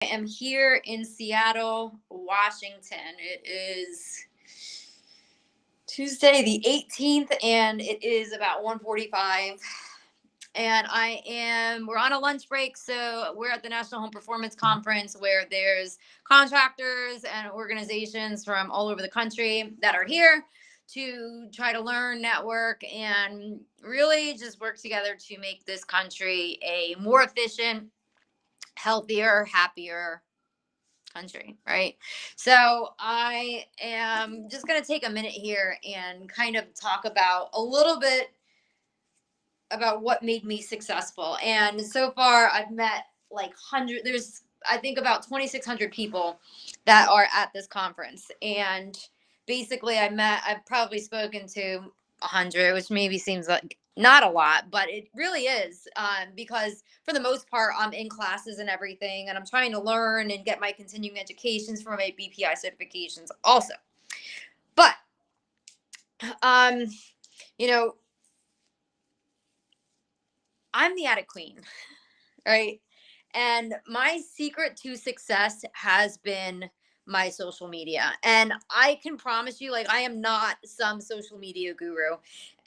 I am here in Seattle, Washington. It is Tuesday the 18th and it is about 1:45. And we're on a lunch break, so we're at the National Home Performance Conference where there's contractors and organizations from all over the country that are here to try to learn, network, and really just work together to make this country a more efficient, healthier, happier country, right? So I am just going to take a minute here and kind of talk about a little bit about what made me successful. And so far I've met like there's I think about 2,600 people that are at this conference. And basically I've probably spoken to 100, which maybe seems like not a lot, but it really is, because for the most part I'm in classes and everything, and I'm trying to learn and get my continuing educations for my BPI certifications also. But um you know I'm the Atticqueen, right? And my secret to success has been my social media. And I can promise you, like, I am not some social media guru.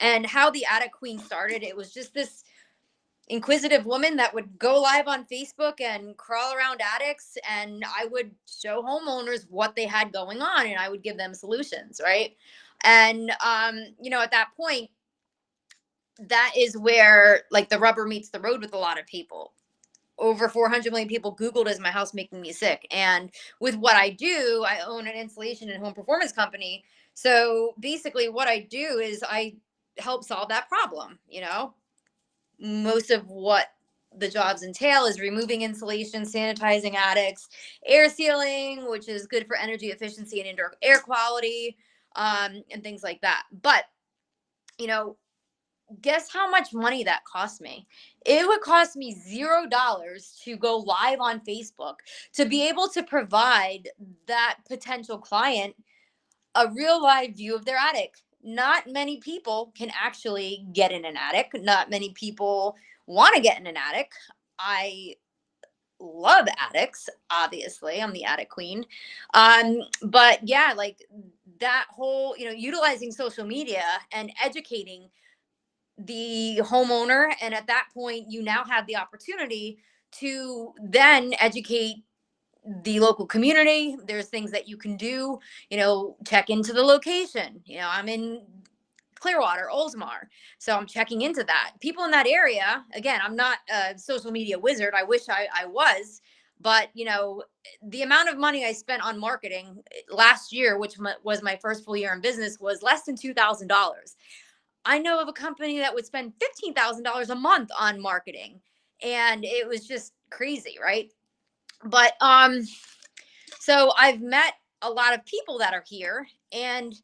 And how the Atticqueen started, it was just this inquisitive woman that would go live on Facebook and crawl around attics, and I would show homeowners what they had going on and I would give them solutions, right? And at that point, that is where like the rubber meets the road with a lot of people. Over 400 million people Googled, "Is my house making me sick?" And with what I do, I own an installation and home performance company. So basically, what I do is I help solve that problem. Most of what the jobs entail is removing insulation, sanitizing attics, air sealing, which is good for energy efficiency and indoor air quality, and things like that. But, you know, guess how much money that cost me? It would cost me $0 to go live on Facebook to be able to provide that potential client a real live view of their attic. Not many people can actually get in an attic. Not many people want to get in an attic. I love attics, obviously. I'm the attic queen. But yeah, like that whole, utilizing social media and educating the homeowner, and at that point you now have the opportunity to then educate the local community. There's things that you can do, check into the location. I'm in Clearwater, Oldsmar, so I'm checking into that. People in that area, again, I'm not a social media wizard. I wish I was. But the amount of money I spent on marketing last year, which was my first full year in business, was less than $2,000. I know of a company that would spend $15,000 a month on marketing, and it was just crazy, right? But so I've met a lot of people that are here, and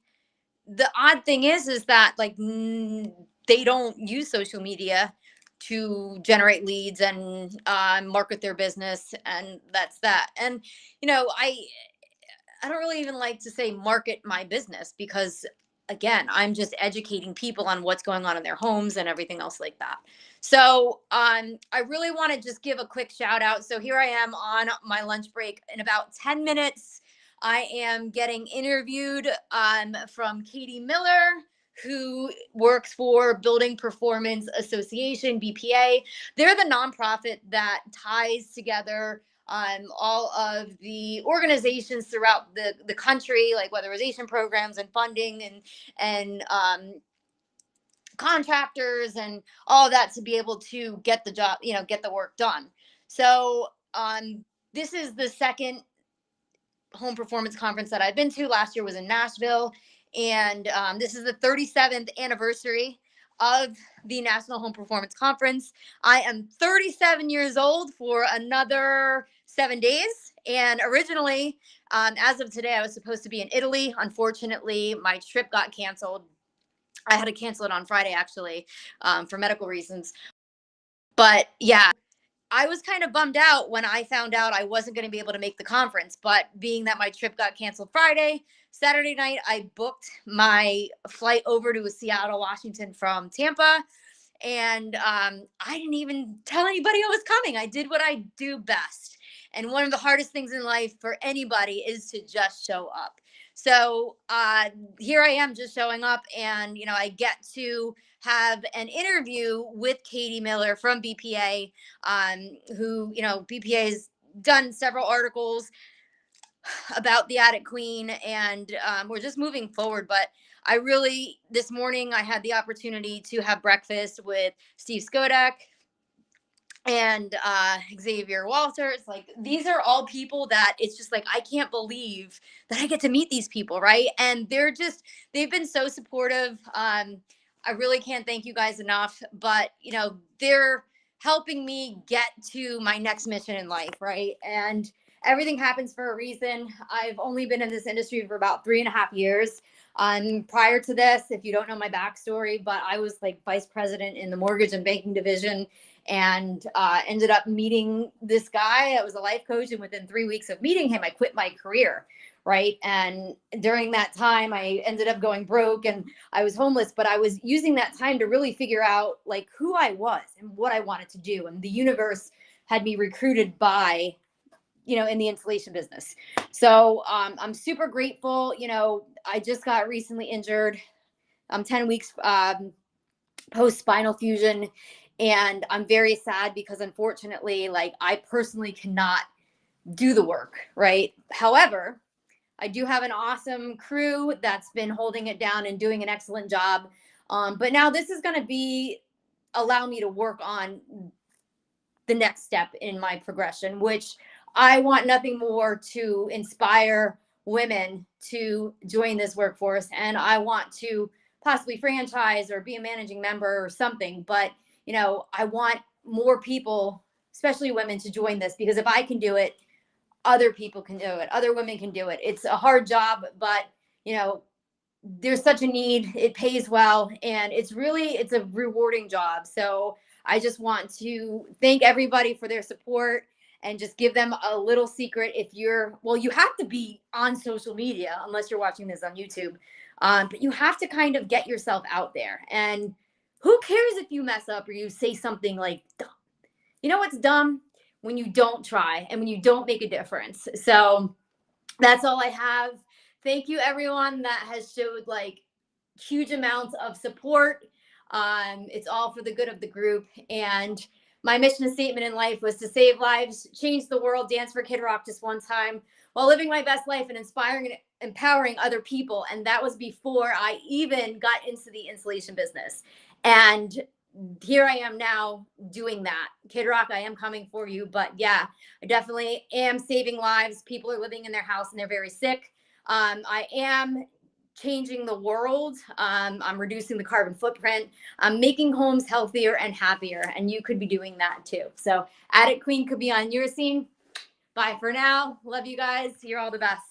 the odd thing is that like they don't use social media to generate leads and market their business, and that's that. And I don't really even like to say market my business, because again, I'm just educating people on what's going on in their homes and everything else like that. So I really want to just give a quick shout out. So here I am on my lunch break. In about 10 minutes, I am getting interviewed from Katie Miller, who works for Building Performance Association, BPA. They're the nonprofit that ties together all of the organizations throughout the country, like weatherization programs and funding and contractors and all of that, to be able to get the job, get the work done. So this is the second home performance conference that I've been to. Last year was in Nashville, and this is the 37th anniversary of the National Home Performance Conference. I am 37 years old for another 7 days. And originally, as of today, I was supposed to be in Italy. Unfortunately, my trip got canceled. I had to cancel it on Friday, actually, for medical reasons. But yeah, I was kind of bummed out when I found out I wasn't going to be able to make the conference. But being that my trip got canceled Friday, Saturday night, I booked my flight over to Seattle, Washington from Tampa. And I didn't even tell anybody I was coming. I did what I do best. And one of the hardest things in life for anybody is to just show up. So here I am just showing up, and I get to have an interview with Katie Miller from BPA, who BPA has done several articles about the Atticqueen, and we're just moving forward. But this morning I had the opportunity to have breakfast with Steve Skodak and Xavier Walters. Like, these are all people that it's just like, I can't believe that I get to meet these people, right? And they've been so supportive. I really can't thank you guys enough, but they're helping me get to my next mission in life, right? And everything happens for a reason. I've only been in this industry for about 3.5 years. Prior to this, if you don't know my backstory, but I was like vice president in the mortgage and banking division, and ended up meeting this guy. I was a life coach, and within 3 weeks of meeting him, I quit my career, right? And during that time, I ended up going broke and I was homeless, but I was using that time to really figure out like who I was and what I wanted to do. And the universe had me recruited by in the insulation business. So I'm super grateful. I just got recently injured. I'm 10 weeks post spinal fusion, and I'm very sad because unfortunately, like, I personally cannot do the work, right? However, I do have an awesome crew that's been holding it down and doing an excellent job. But now this is going to allow me to work on the next step in my progression, which I want nothing more to inspire women to join this workforce. And I want to possibly franchise or be a managing member or something. But, I want more people, especially women, to join this, because if I can do it, other people can do it. Other women can do it. It's a hard job, but, there's such a need. It pays well, and it's a rewarding job. So I just want to thank everybody for their support, and just give them a little secret. You have to be on social media unless you're watching this on YouTube. But you have to kind of get yourself out there. And who cares if you mess up or you say something like dumb? You know what's dumb? When you don't try and when you don't make a difference. So that's all I have. Thank you, everyone that has showed like huge amounts of support. It's all for the good of the group. And my mission statement in life was to save lives, change the world, dance for Kid Rock just one time, while living my best life and inspiring and empowering other people. And that was before I even got into the insulation business. And here I am now doing that. Kid Rock, I am coming for you. But yeah, I definitely am saving lives. People are living in their house and they're very sick. I am changing the world. I'm reducing the carbon footprint. I'm making homes healthier and happier. And you could be doing that too. So Atticqueen could be on your scene. Bye for now. Love you guys. You're all the best.